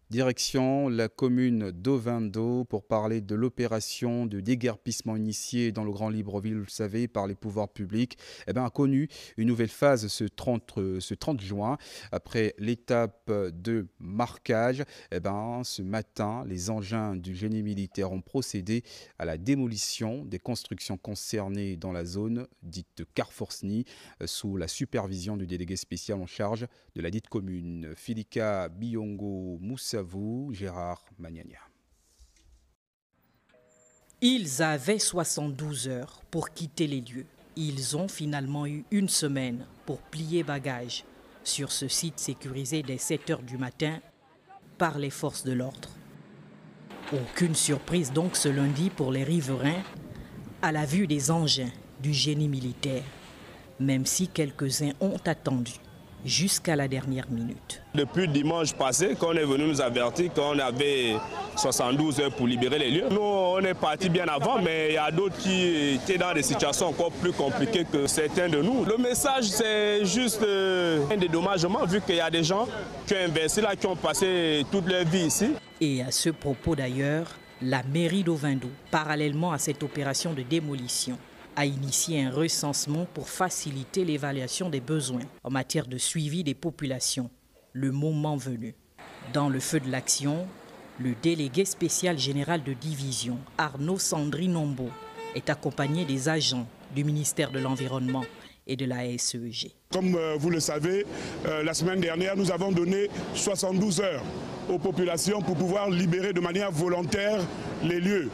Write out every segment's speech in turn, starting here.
Direction la commune d'Ovendo pour parler de l'opération de déguerpissement initiée dans le Grand Libreville, vous le savez, par les pouvoirs publics, a connu une nouvelle phase ce 30 juin. Après l'étape de marquage, ce matin, les engins du génie militaire ont procédé à la démolition des constructions concernées dans la zone dite Carrefour-SNI, sous la supervision du délégué spécial en charge de la dite commune, Filika Biongo Moussavou, Gérard Magnania. Ils avaient 72 heures pour quitter les lieux. Ils ont finalement eu une semaine pour plier bagages sur ce site sécurisé dès 7 heures du matin par les forces de l'ordre. Aucune surprise donc ce lundi pour les riverains à la vue des engins du génie militaire, même si quelques-uns ont attendu jusqu'à la dernière minute. Depuis dimanche passé, quand on est venu nous avertir qu'on avait 72 heures pour libérer les lieux, nous on est parti bien avant, mais il y a d'autres qui étaient dans des situations encore plus compliquées que certains de nous. Le message, c'est juste un dédommagement, vu qu'il y a des gens qui ont investi là, qui ont passé toute leur vie ici. Et à ce propos d'ailleurs, la mairie d'Ovendo, parallèlement à cette opération de démolition, a initié un recensement pour faciliter l'évaluation des besoins en matière de suivi des populations, le moment venu. Dans le feu de l'action, le délégué spécial général de division, Arnaud Sandrinombo, est accompagné des agents du ministère de l'Environnement et de la SEG. Comme vous le savez, la semaine dernière, nous avons donné 72 heures aux populations pour pouvoir libérer de manière volontaire les lieux.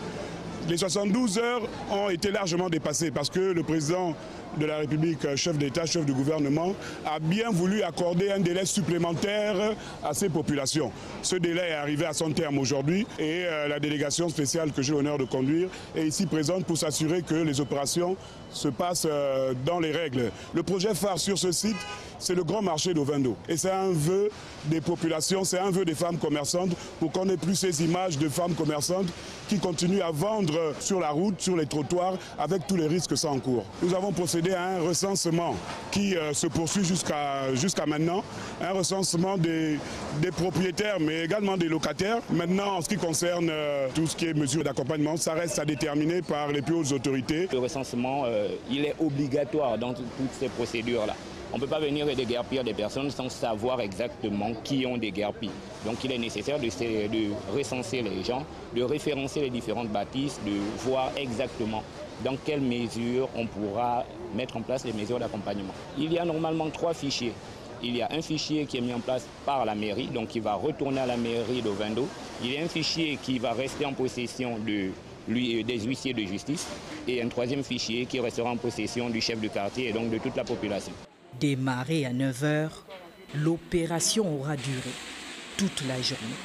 Les 72 heures ont été largement dépassées parce que le président de la République, chef d'État, chef du gouvernement, a bien voulu accorder un délai supplémentaire à ces populations. Ce délai est arrivé à son terme aujourd'hui et la délégation spéciale que j'ai l'honneur de conduire est ici présente pour s'assurer que les opérations se passent dans les règles. Le projet phare sur ce site, c'est le grand marché d'Ovendo. Et c'est un vœu des populations, c'est un vœu des femmes commerçantes pour qu'on n'ait plus ces images de femmes commerçantes qui continuent à vendre sur la route, sur les trottoirs, avec tous les risques que ça encourt. Nous avons procédé à un recensement qui se poursuit jusqu'à maintenant, un recensement des propriétaires mais également des locataires. Maintenant, en ce qui concerne tout ce qui est mesures d'accompagnement, ça reste à déterminer par les plus hautes autorités. Le recensement, il est obligatoire dans toutes ces procédures-là. On ne peut pas venir et déguerpir des personnes sans savoir exactement qui ont déguerpi. Donc il est nécessaire de recenser les gens, de référencer les différentes bâtisses, de voir exactement dans quelles mesures on pourra mettre en place les mesures d'accompagnement. Il y a normalement 3 fichiers. Il y a un fichier qui est mis en place par la mairie, donc qui va retourner à la mairie d'Ovendo. Il y a un fichier qui va rester en possession des huissiers de justice et un 3e fichier qui restera en possession du chef de quartier et donc de toute la population. Démarrée à 9 h, l'opération aura duré toute la journée.